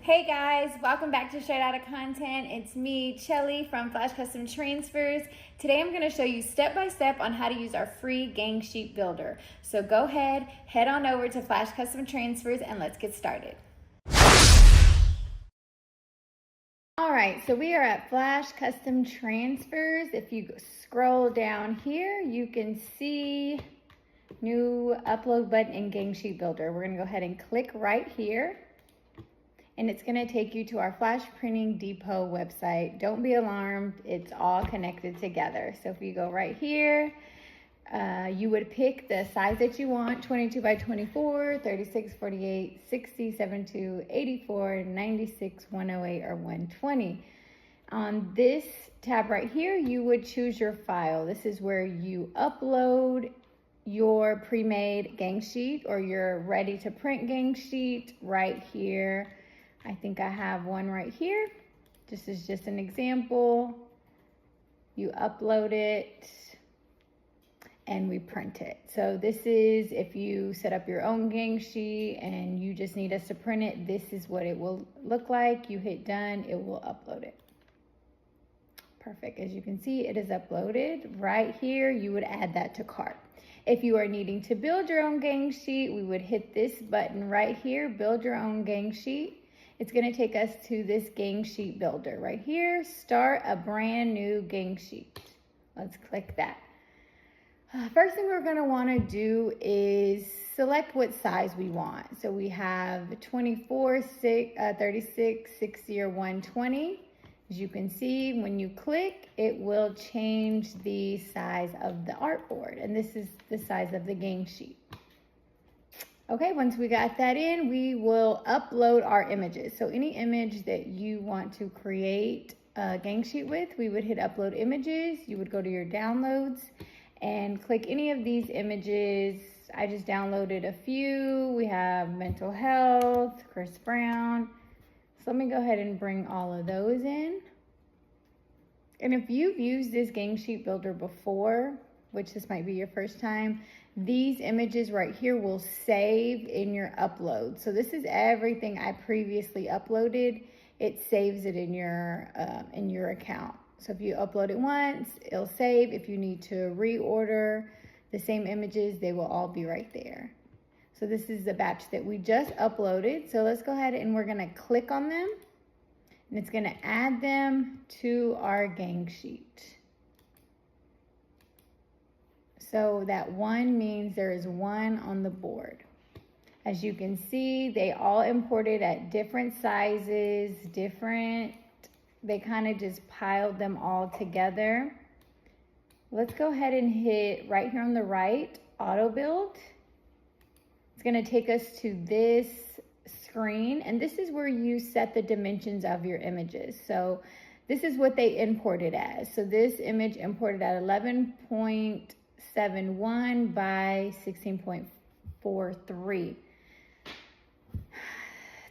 Hey guys, welcome back to Straight Outta Content. It's me, Chelly from Flash Custom Transfers. Today I'm going to show you step by step on how to use our free gang sheet builder. So go ahead, head on over to Flash Custom Transfers and let's get started. Alright, so we are at Flash Custom Transfers. If you scroll down here, you can see new upload button in gang sheet builder. We're going to go ahead and click right here. And it's going to take you to our Flash Printing Depot website. Don't be alarmed, it's all connected together. So if you go right here, you would pick the size that you want, 22 by 24, 36, 48, 60, 72, 84, 96, 108, or 120. On this tab right here, you would choose your file. This is where you upload your pre-made gang sheet or your ready to print gang sheet right here. I think I have one right here. This is just an example. You upload it and we print it. So this is if you set up your own gang sheet and you just need us to print it, this is what it will look like. You hit done, it will upload it. Perfect. As you can see, it is uploaded. Right here, you would add that to cart. If you are needing to build your own gang sheet, we would hit this button right here, build your own gang sheet. It's going to take us to this gang sheet builder right here. Start a brand new gang sheet. Let's click that. First thing we're going to want to do is select what size we want. So we have 24, 36, 60, or 120. As you can see, when you click, it will change the size of the artboard. And this is the size of the gang sheet. Okay, once we got that in, we will upload our images. So any image that you want to create a gang sheet with, we would hit upload images. You would go to your downloads and click any of these images. I just downloaded a few. We have mental health, Chris Brown. So let me go ahead and bring all of those in. And if you've used this gang sheet builder before, which this might be your first time, these images right here will save in your upload. So this is everything I previously uploaded. It saves it in your account. So if you upload it once, it'll save. If you need to reorder the same images, they will all be right there. So this is the batch that we just uploaded. So let's go ahead and we're gonna click on them and it's gonna add them to our gang sheet. So that one means there is one on the board. As you can see, they all imported at different sizes, they kind of just piled them all together. Let's go ahead and hit right here on the right, auto build. It's gonna take us to this screen, and this is where you set the dimensions of your images. So this is what they imported as. So this image imported at 11.71 by 16.43.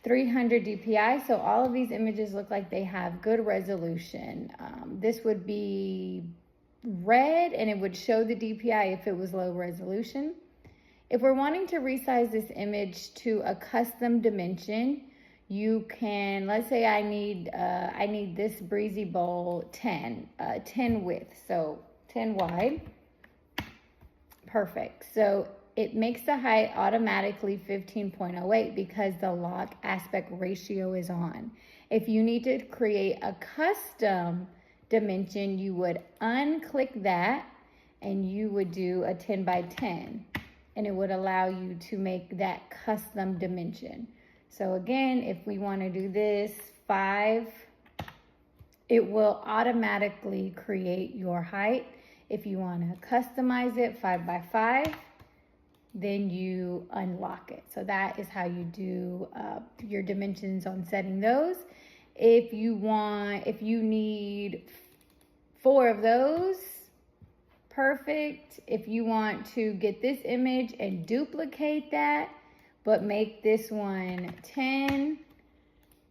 300 DPI, so all of these images look like they have good resolution. This would be red and it would show the DPI if it was low resolution. If we're wanting to resize this image to a custom dimension, you can, let's say I need this breezy bowl 10 width, so 10 wide. Perfect. So it makes the height automatically 15.08 because the lock aspect ratio is on. If you need to create a custom dimension, you would unclick that and you would do a 10 by 10 and it would allow you to make that custom dimension. So again, if we want to do this 5, it will automatically create your height. If you want to customize it 5 by 5, then you unlock it. So that is how you do your dimensions on setting those. If you need 4 of those, perfect. If you want to get this image and duplicate that, but make this one 10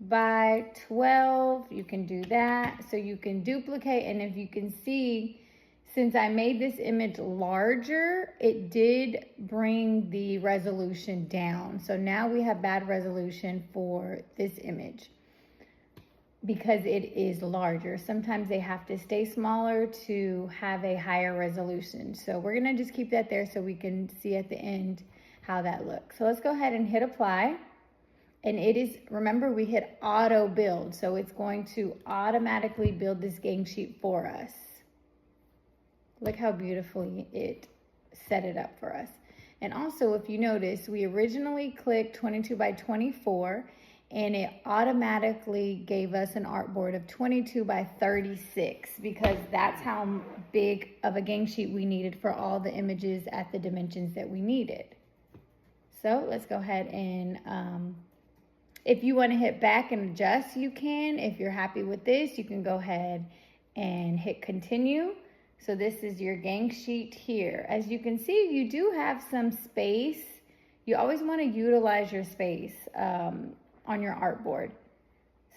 by 12, you can do that. So you can duplicate, and if you can see, since I made this image larger, it did bring the resolution down. So now we have bad resolution for this image because it is larger. Sometimes they have to stay smaller to have a higher resolution. So we're gonna just keep that there so we can see at the end how that looks. So let's go ahead and hit apply. And it is, remember we hit auto build. So it's going to automatically build this gang sheet for us. Look how beautifully it set it up for us. And also, if you notice, we originally clicked 22 by 24 and it automatically gave us an artboard of 22 by 36 because that's how big of a gang sheet we needed for all the images at the dimensions that we needed. So let's go ahead and, if you want to hit back and adjust, you can. If you're happy with this, you can go ahead and hit continue. So this is your gang sheet here. As you can see, you do have some space. You always want to utilize your space on your artboard.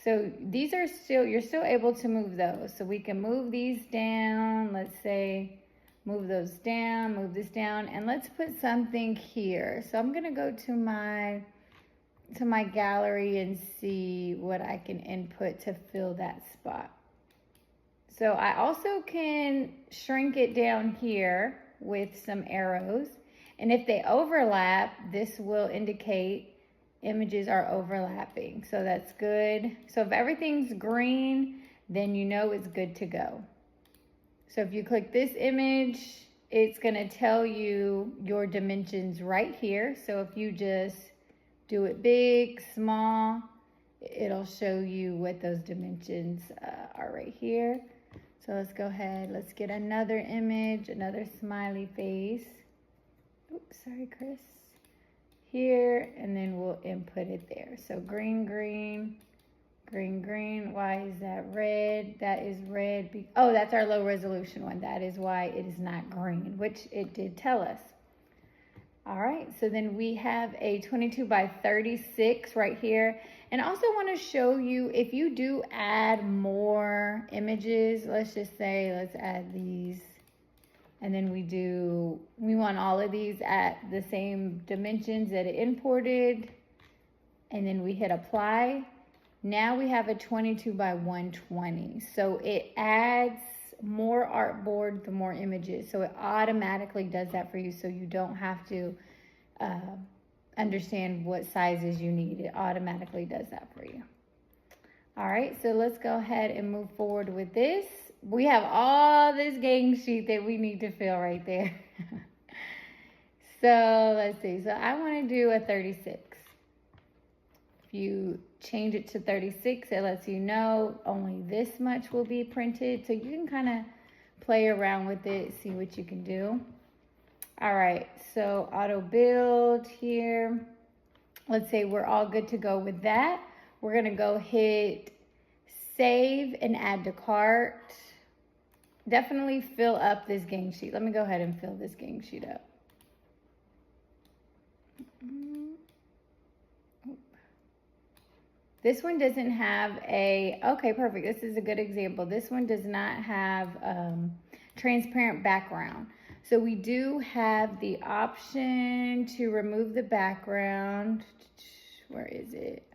So these are still, you're still able to move those. So we can move these down. Let's say, move those down, move this down, and let's put something here. So I'm gonna go to my gallery and see what I can input to fill that spot. So I also can shrink it down here with some arrows. And if they overlap, this will indicate images are overlapping. So that's good. So if everything's green, then you know it's good to go. So if you click this image, it's gonna tell you your dimensions right here. So if you just do it big, small, it'll show you what those dimensions are right here. So let's go ahead, let's get another image, another smiley face. Oops, sorry, Chris. Here, and then we'll input it there. So green, green, green, green. Why is that red? That is red. Oh, that's our low resolution one. That is why it is not green, which it did tell us. All right, so then we have a 22 by 36 right here. And I also want to show you, if you do add more images, let's just say, let's add these. And then we want all of these at the same dimensions that it imported. And then we hit apply. Now we have a 22 by 120. So it adds more artboard, the more images. So it automatically does that for you, so you don't have to understand what sizes you need. It automatically does that for you. All right, so let's go ahead and move forward with this. We have all this gang sheet that we need to fill right there. So let's see. So I want to do a 36. If you change it to 36, it lets you know only this much will be printed. So you can kind of play around with it, see what you can do. All right, so auto build here. Let's say we're all good to go with that. We're gonna go hit save and add to cart. Definitely fill up this gang sheet. Let me go ahead and fill this gang sheet up. This one doesn't have a, okay, perfect. This is a good example. This one does not have transparent background. So we do have the option to remove the background. Where is it?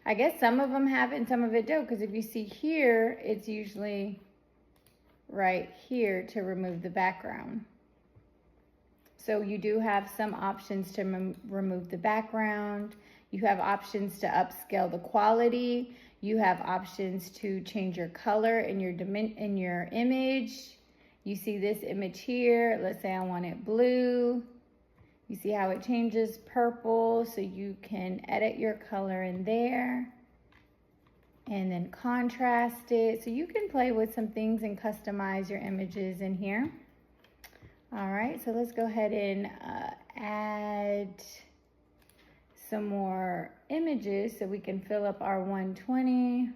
I guess some of them have it and some of it don't, because if you see here, it's usually right here to remove the background. So you do have some options to remove the background. You have options to upscale the quality. You have options to change your color in your image. You see this image here. Let's say I want it blue. You see how it changes purple, so you can edit your color in there and then contrast it. So you can play with some things and customize your images in here. All right, so let's go ahead and add some more images so we can fill up our 120.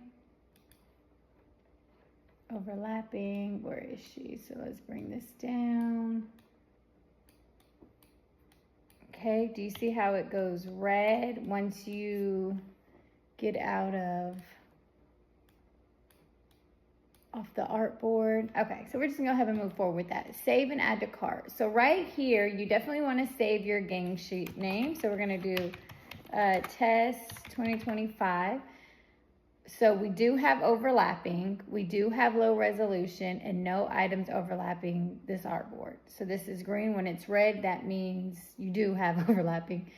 Overlapping, where is she? So let's bring this down. Okay, do you see how it goes red once you get out of off the artboard. Okay, so we're just gonna go ahead and move forward with that. Save and add to cart. So right here, you definitely wanna save your gang sheet name. So we're gonna do test 2025. So we do have overlapping, we do have low resolution, and no items overlapping this artboard. So this is green. When it's red, that means you do have overlapping.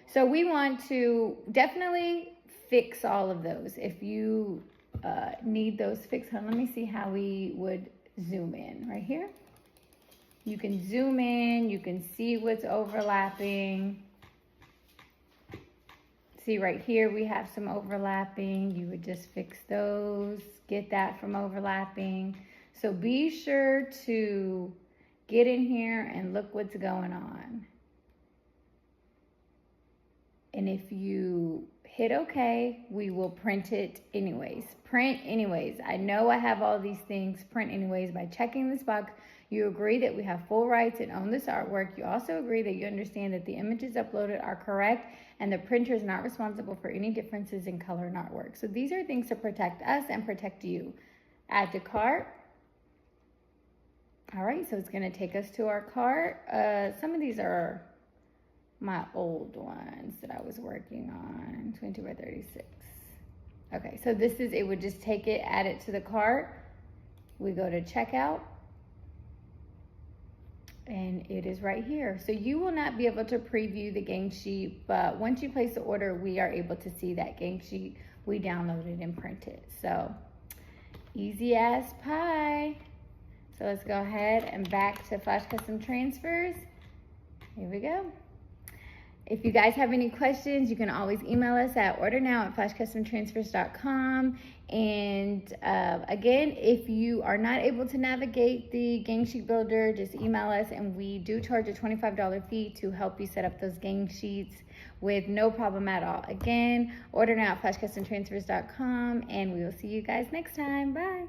So we want to definitely fix all of those. If you need those fixed, let me see how we would zoom in. Right here, you can zoom in, you can see what's overlapping. See right here, we have some overlapping. You would just fix those, get that from overlapping. So be sure to get in here and look what's going on. And if you hit OK, we will print it anyways. Print anyways. I know I have all these things. Print anyways. By checking this box, you agree that we have full rights and own this artwork. You also agree that you understand that the images uploaded are correct and the printer is not responsible for any differences in color and artwork. So these are things to protect us and protect you. Add to cart. All right, so it's going to take us to our cart. Some of these are my old ones that I was working on, 22 by 36. Okay, so this is, it would just take it, add it to the cart. We go to checkout, and it is right here. So you will not be able to preview the gang sheet, but once you place the order, we are able to see that gang sheet. We downloaded and printed. So easy as pie. So let's go ahead and back to Flash Custom Transfers. Here we go. If you guys have any questions, you can always email us at ordernow@flashcustomtransfers.com. And again, if you are not able to navigate the gang sheet builder, just email us, and we do charge a $25 fee to help you set up those gang sheets with no problem at all. Again, order now at flashcustomtransfers.com, and we will see you guys next time. Bye.